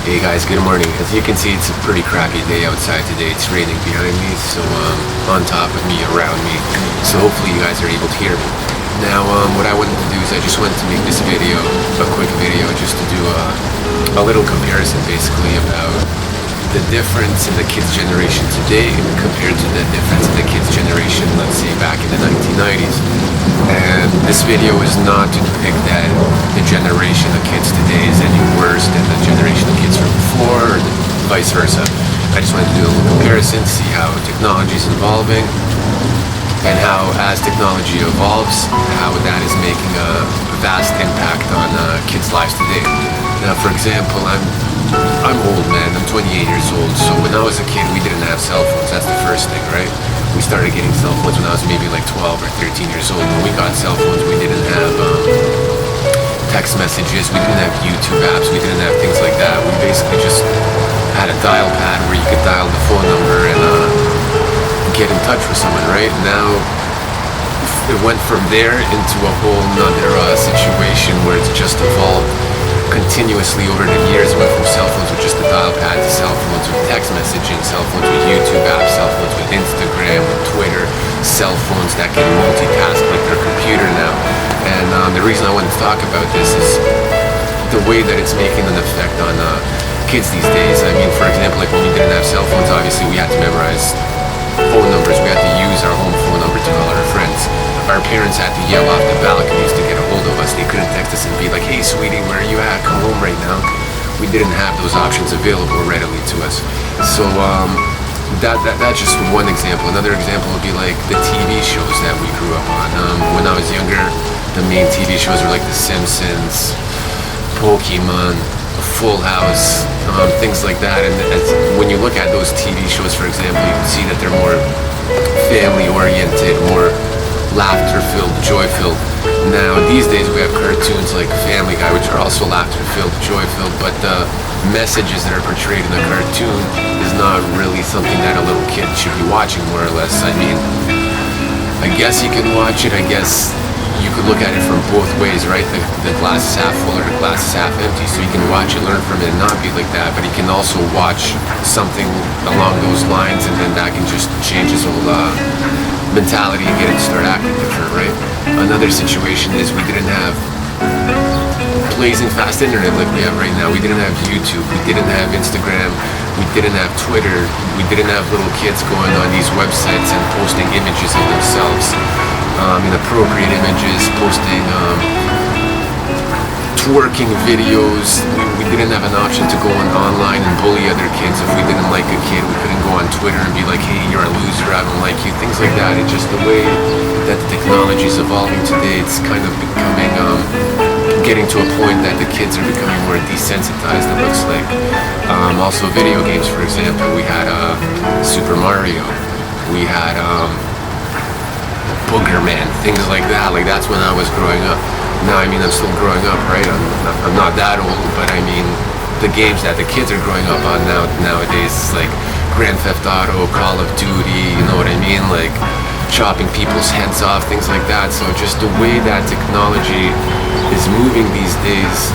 Hey guys, good morning. As you can see, it's a pretty crappy day outside today. It's raining behind me, so on top of me, around me. So hopefully you guys are able to hear me. Now, what I wanted to do is I just wanted to make this video, a quick video, just to do a little comparison basically about the difference in the kids' generation today compared to the difference in the kids' generation, let's say, back in the 1990s. And this video is not to depict that the generation of kids today is any worse than the generation of kids from before, or vice versa. I just wanted to do a little comparison, see how technology is evolving, and how, as technology evolves, how that is making a vast impact on kids' lives today. Now, for example, I'm old, man. I'm 28 years old. So when I was a kid, we didn't have cell phones. That's the first thing, right? We started getting cell phones when I was maybe like 12 or 13 years old. When we got cell phones, we didn't have text messages. We didn't have YouTube apps. We didn't have things like that. We basically just had a dial pad where you could dial the phone number and get in touch with someone, right? Now, it went from there into a whole nother situation where it's just evolved continuously over the years. It went from cell phones with just a dial pad to cell phones with text messaging, cell phones with YouTube apps, cell phones with Instagram, with Twitter, cell phones that can multitask like their computer now. And the reason I wanted to talk about this is the way that it's making an effect on kids these days. I mean, for example, like when we didn't have cell phones, obviously we had to memorize phone numbers. We had to use our home phone number to call our friends. Our parents had to yell off the balconies to get a hold of us. They couldn't text us and be like, "Hey, sweetie, where are you at? Come home right now." We didn't have those options available readily to us. So that's just one example. Another example would be like the TV shows that we grew up on. When I was younger, the main TV shows were like The Simpsons, Pokemon, Full House, things like that. And when you look at those TV shows, for example, you can see that they're more family-oriented, more laughter-filled, joy-filled. Now, these days we have cartoons like Family Guy, which are also laughter-filled, joy-filled, but the messages that are portrayed in the cartoon is not really something that a little kid should be watching, more or less. I mean, I guess you can watch it, I guess you could look at it from both ways, right? The glass is half full or the glass is half empty, so you can watch it, learn from it, and not be like that, but you can also watch something along those lines, and then that can just change his whole mentality and get him to start acting different, right? Another situation is we didn't have blazing fast internet like we have right now. We didn't have YouTube, we didn't have Instagram, we didn't have Twitter, we didn't have little kids going on these websites and posting images of themselves, inappropriate images, posting twerking videos. We didn't have an option to go online and bully other kids. If we didn't like a kid, we couldn't go on Twitter and be like, "Hey, you're a loser, I don't like you," things like that. It's just the way that the technology is evolving today. It's kind of becoming, getting to a point that the kids are becoming more desensitized, it looks like. Also video games, for example, we had Super Mario, we had Booger Man, things like that. Like, that's when I was growing up. Now, I mean, I'm still growing up, right? I'm not that old, but I mean, the games that the kids are growing up on nowadays, like Grand Theft Auto, Call of Duty, you know what I mean? Like chopping people's heads off, things like that. So just the way that technology is moving these days,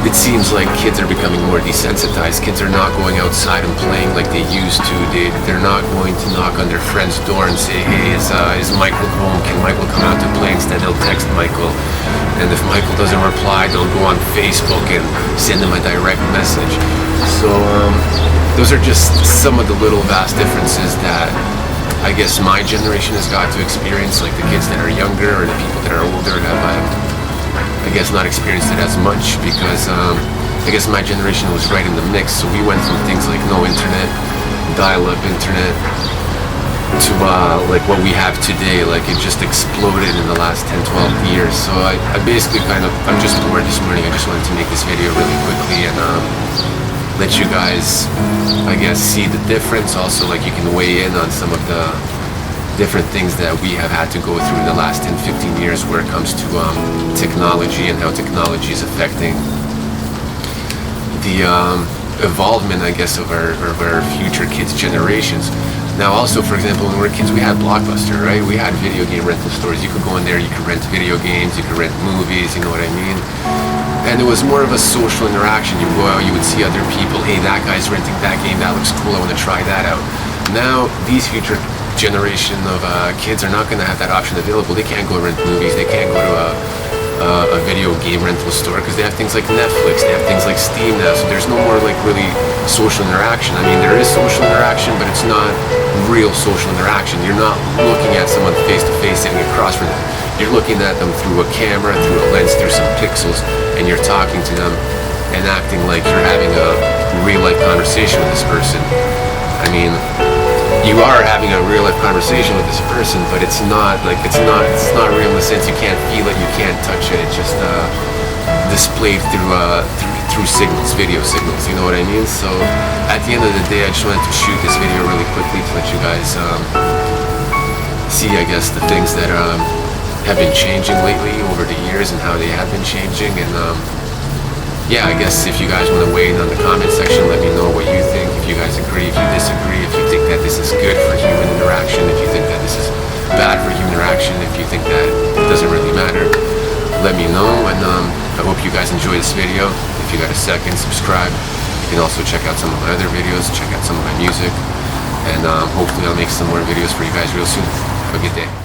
it seems like kids are becoming more desensitized. Kids are not going outside and playing like they used to. They're not going to knock on their friend's door and say, "Hey, is Michael home? Can Michael come out to play?" Instead, they'll text Michael. And if Michael doesn't reply, they'll go on Facebook and send him a direct message. So those are just some of the little vast differences that I guess my generation has got to experience. Like the kids that are younger or the people that are older have, I guess, not experienced it as much, because I guess my generation was right in the mix. So we went from things like no internet, dial-up internet, to like what we have today. Like, it just exploded in the last 10, 12 years. So I basically I'm just bored this morning. I just wanted to make this video really quickly and let you guys, I guess, see the difference. Also, like, you can weigh in on some of the different things that we have had to go through in the last 10, 15 years where it comes to technology and how technology is affecting the evolvement, I guess, of our future kids' generations. Now, also, for example, when we were kids, we had Blockbuster, right? We had video game rental stores. You could go in there, you could rent video games, you could rent movies, you know what I mean? And it was more of a social interaction. You go out, you would see other people. Hey, that guy's renting that game. That looks cool. I want to try that out. Now, these future generation of kids are not going to have that option available. They can't go rent movies. They can't go to a video game rental store because they have things like Netflix. They have things like Steam now. So there's no more like really social interaction. I mean, there is social interaction, but it's not real social interaction. You're not looking at someone face to face, sitting across from them. You're looking at them through a camera, through a lens, through some pixels, and you're talking to them and acting like you're having a real-life conversation with this person. I mean, you are having a real-life conversation with this person, but it's not real in the sense you can't feel it, you can't touch it. It's just displayed through signals, video signals. You know what I mean? So at the end of the day, I just wanted to shoot this video really quickly to let you guys see, I guess, the things that have been changing lately over the years and how they have been changing. And yeah, I guess if you guys want to weigh in on the comment section, let me know what you think. If you guys agree, if you disagree, if you think that this is good for human interaction, if you think that this is bad for human interaction, if you think that it doesn't really matter, let me know. And I hope you guys enjoy this video. If you got a second, subscribe. You can also check out some of my other videos, check out some of my music, and hopefully I'll make some more videos for you guys real soon. Have a good day.